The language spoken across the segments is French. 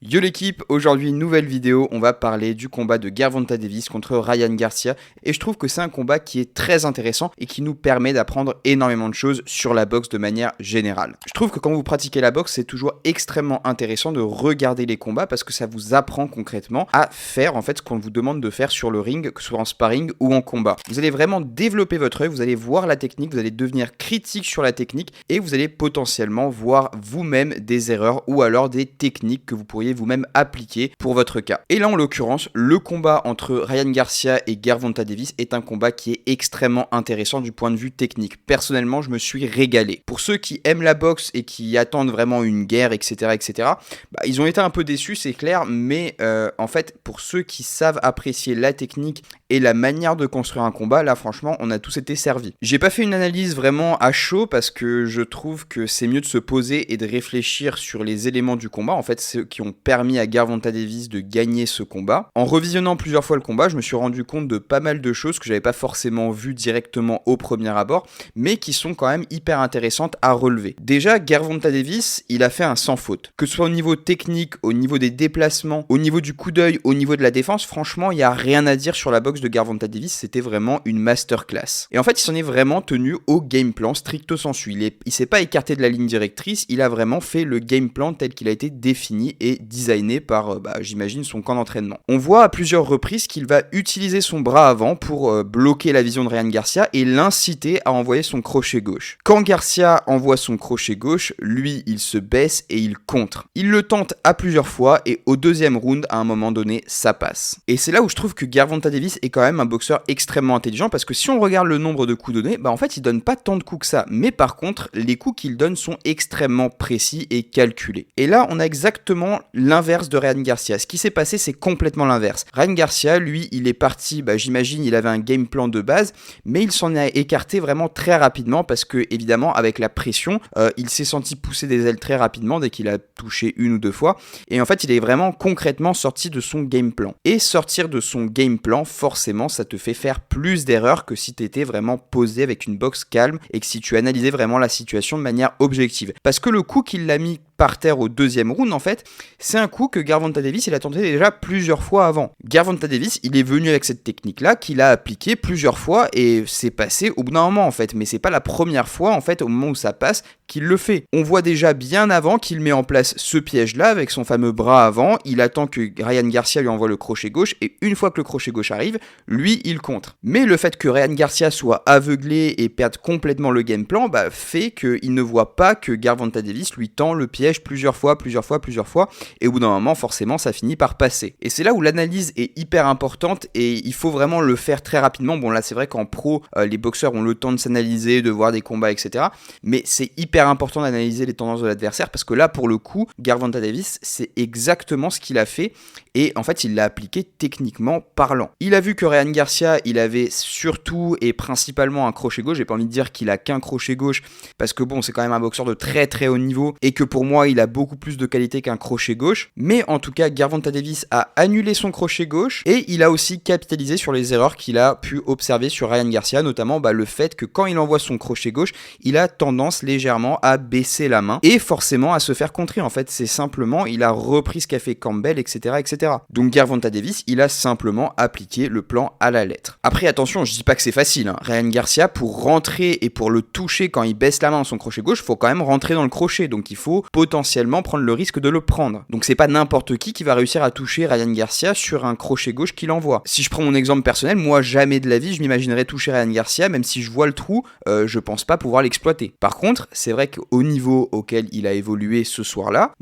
Yo l'équipe, aujourd'hui nouvelle vidéo, on va parler du combat de Gervonta Davis contre Ryan Garcia et je trouve que c'est un combat qui est très intéressant et qui nous permet d'apprendre énormément de choses sur la boxe de manière générale. Je trouve que quand vous pratiquez la boxe, c'est toujours extrêmement intéressant de regarder les combats parce que ça vous apprend concrètement à faire en fait ce qu'on vous demande de faire sur le ring, que ce soit en sparring ou en combat. Vous allez vraiment développer votre œil, vous allez voir la technique, vous allez devenir critique sur la technique et vous allez potentiellement voir vous-même des erreurs ou alors des techniques que vous pourriez vous-même appliquer pour votre cas. Et là en l'occurrence, le combat entre Ryan Garcia et Gervonta Davis est un combat qui est extrêmement intéressant du point de vue technique. Personnellement, je me suis régalé. Pour ceux qui aiment la boxe et qui attendent vraiment une guerre, etc., ils ont été un peu déçus, c'est clair, mais en fait, pour ceux qui savent apprécier la technique et la manière de construire un combat, là franchement, on a tous été servis. J'ai pas fait une analyse vraiment à chaud parce que je trouve que c'est mieux de se poser et de réfléchir sur les éléments du combat, en fait, ceux qui ont permis à Gervonta Davis de gagner ce combat. En revisionnant plusieurs fois le combat, je me suis rendu compte de pas mal de choses que j'avais pas forcément vues directement au premier abord, mais qui sont quand même hyper intéressantes à relever. Déjà, Gervonta Davis, il a fait un sans faute. Que ce soit au niveau technique, au niveau des déplacements, au niveau du coup d'œil, au niveau de la défense, franchement, il n'y a rien à dire sur la boxe de Gervonta Davis, c'était vraiment une masterclass. Et en fait, il s'en est vraiment tenu au game plan stricto sensu. Il s'est pas écarté de la ligne directrice, il a vraiment fait le game plan tel qu'il a été défini et designé par, j'imagine, son camp d'entraînement. On voit à plusieurs reprises qu'il va utiliser son bras avant pour bloquer la vision de Ryan Garcia et l'inciter à envoyer son crochet gauche. Quand Garcia envoie son crochet gauche, lui, il se baisse et il contre. Il le tente à plusieurs fois et au deuxième round, à un moment donné, ça passe. Et c'est là où je trouve que Gervonta Davis est quand même un boxeur extrêmement intelligent parce que si on regarde le nombre de coups donnés, en fait, il donne pas tant de coups que ça. Mais par contre, les coups qu'il donne sont extrêmement précis et calculés. Et là, on a exactement l'inverse de Ryan Garcia. Ce qui s'est passé, c'est complètement l'inverse. Ryan Garcia, lui, il est parti, j'imagine, il avait un game plan de base, mais il s'en a écarté vraiment très rapidement parce que, évidemment, avec la pression, il s'est senti pousser des ailes très rapidement dès qu'il a touché une ou deux fois. Et en fait, il est vraiment concrètement sorti de son game plan. Et sortir de son game plan, forcément, ça te fait faire plus d'erreurs que si tu étais vraiment posé avec une boxe calme et que si tu analysais vraiment la situation de manière objective. Parce que le coup qu'il l'a mis par terre au deuxième round, en fait, c'est un coup que Gervonta Davis, il a tenté déjà plusieurs fois avant. Gervonta Davis, il est venu avec cette technique-là, qu'il a appliquée plusieurs fois et c'est passé au bout d'un moment, en fait. Mais c'est pas la première fois, en fait, au moment où ça passe, qu'il le fait. On voit déjà bien avant qu'il met en place ce piège-là avec son fameux bras avant. Il attend que Ryan Garcia lui envoie le crochet gauche et une fois que le crochet gauche arrive, lui, il contre. Mais le fait que Ryan Garcia soit aveuglé et perde complètement le game plan, fait qu'il ne voit pas que Gervonta Davis lui tend le piège plusieurs fois, et au bout d'un moment, forcément, ça finit par passer. Et c'est là où l'analyse est hyper importante et il faut vraiment le faire très rapidement. Bon, là, c'est vrai qu'en pro, les boxeurs ont le temps de s'analyser, de voir des combats, etc. Mais c'est hyper important d'analyser les tendances de l'adversaire parce que là, pour le coup, Gervonta Davis, c'est exactement ce qu'il a fait et en fait, il l'a appliqué techniquement parlant. Il a vu que Ryan Garcia, il avait surtout et principalement un crochet gauche. J'ai pas envie de dire qu'il a qu'un crochet gauche parce que bon, c'est quand même un boxeur de très très haut niveau et que pour moi, il a beaucoup plus de qualité qu'un crochet gauche. Mais en tout cas, Gervonta Davis a annulé son crochet gauche et il a aussi capitalisé sur les erreurs qu'il a pu observer sur Ryan Garcia, notamment le fait que quand il envoie son crochet gauche, il a tendance légèrement à baisser la main et forcément à se faire contrer. En fait, c'est simplement, il a repris ce qu'a fait Campbell, etc. Donc Gervonta Davis, il a simplement appliqué le plan à la lettre. Après, attention, je dis pas que c'est facile. Ryan Garcia, pour rentrer et pour le toucher quand il baisse la main dans son crochet gauche, faut quand même rentrer dans le crochet. Donc il faut potentiellement prendre le risque de le prendre. Donc c'est pas n'importe qui va réussir à toucher Ryan Garcia sur un crochet gauche qu'il envoie. Si je prends mon exemple personnel, moi jamais de la vie je m'imaginerais toucher Ryan Garcia, même si je vois le trou, je pense pas pouvoir l'exploiter. Par contre, c'est vrai qu'au niveau auquel il a évolué ce soir-là,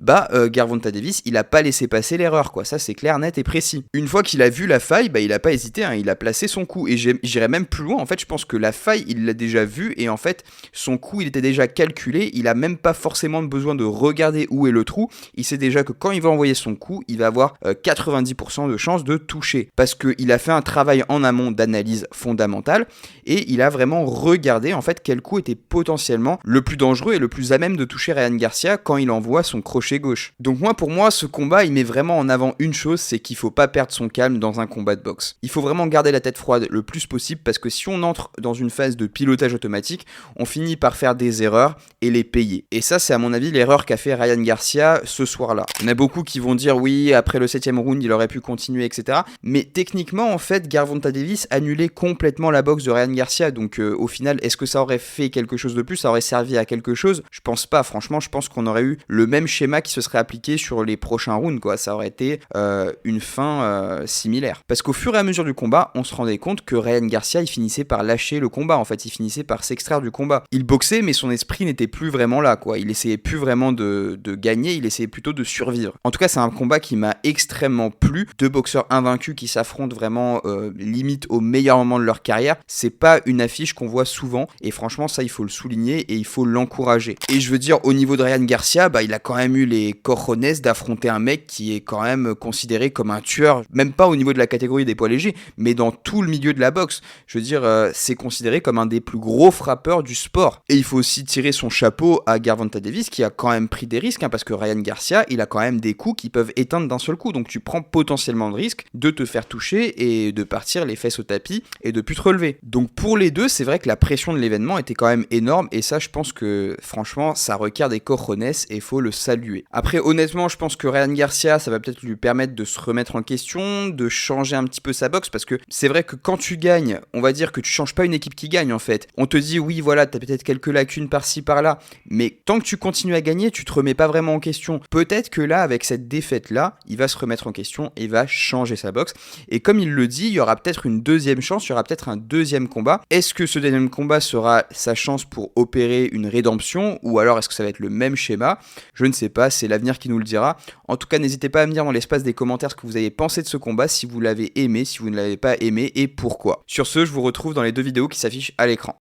Gervonta Davis, il a pas laissé passer l'erreur, quoi. Ça c'est clair, net et précis. Une fois qu'il a vu la faille, il a pas hésité, il a placé son coup. Et j'irais même plus loin, en fait, je pense que la faille, il l'a déjà vue et en fait, son coup, il était déjà calculé, il a même pas forcément besoin de regarder où est le trou, il sait déjà que quand il va envoyer son coup, il va avoir 90% de chances de toucher, parce qu'il a fait un travail en amont d'analyse fondamentale, et il a vraiment regardé en fait quel coup était potentiellement le plus dangereux dangereux et le plus à même de toucher Ryan Garcia quand il envoie son crochet gauche. Donc pour moi, ce combat, il met vraiment en avant une chose, c'est qu'il faut pas perdre son calme dans un combat de boxe. Il faut vraiment garder la tête froide le plus possible parce que si on entre dans une phase de pilotage automatique, on finit par faire des erreurs et les payer. Et ça, c'est à mon avis l'erreur qu'a fait Ryan Garcia ce soir-là. Il y en a beaucoup qui vont dire oui, après le 7ème round, il aurait pu continuer, etc. Mais techniquement, en fait, Gervonta Davis annulait complètement la boxe de Ryan Garcia. Donc au final, est-ce que ça aurait fait quelque chose de plus? Ça aurait servi à quelque chose? Je pense pas. Franchement, je pense qu'on aurait eu le même schéma qui se serait appliqué sur les prochains rounds, quoi. Ça aurait été une fin similaire. Parce qu'au fur et à mesure du combat, on se rendait compte que Ryan Garcia, il finissait par lâcher le combat. En fait, il finissait par s'extraire du combat. Il boxait, mais son esprit n'était plus vraiment là, quoi. Il essayait plus vraiment de gagner, il essayait plutôt de survivre. En tout cas, c'est un combat qui m'a extrêmement plu. Deux boxeurs invaincus qui s'affrontent vraiment limite au meilleur moment de leur carrière. C'est pas une affiche qu'on voit souvent. Et franchement, ça, il faut le souligner et il faut l'encourager. Et je veux dire, au niveau de Ryan Garcia, il a quand même eu les cojones d'affronter un mec qui est quand même considéré comme un tueur, même pas au niveau de la catégorie des poids légers, mais dans tout le milieu de la boxe. Je veux dire, c'est considéré comme un des plus gros frappeurs du sport. Et il faut aussi tirer son chapeau à Gervonta Davis qui a quand même pris des risques, parce que Ryan Garcia, il a quand même des coups qui peuvent éteindre d'un seul coup. Donc tu prends potentiellement le risque de te faire toucher et de partir les fesses au tapis et de plus te relever. Donc pour les deux, c'est vrai que la pression de l'événement était quand même énorme et ça, je pense que franchement, ça requiert des cojones et faut le saluer. Après, honnêtement, je pense que Ryan Garcia, ça va peut-être lui permettre de se remettre en question, de changer un petit peu sa boxe, parce que c'est vrai que quand tu gagnes, on va dire que tu changes pas une équipe qui gagne en fait. On te dit oui, voilà, t'as peut-être quelques lacunes par-ci par-là, mais tant que tu continues à gagner, tu te remets pas vraiment en question. Peut-être que là, avec cette défaite-là, il va se remettre en question et il va changer sa boxe. Et comme il le dit, il y aura peut-être une deuxième chance, il y aura peut-être un deuxième combat. Est-ce que ce deuxième combat sera sa chance pour opérer une rédemption, ou alors est-ce que ça va être le même schéma? Je ne sais pas, c'est l'avenir qui nous le dira. En tout cas, n'hésitez pas à me dire dans l'espace des commentaires ce que vous avez pensé de ce combat, si vous l'avez aimé, si vous ne l'avez pas aimé et pourquoi. Sur ce, je vous retrouve dans les deux vidéos qui s'affichent à l'écran.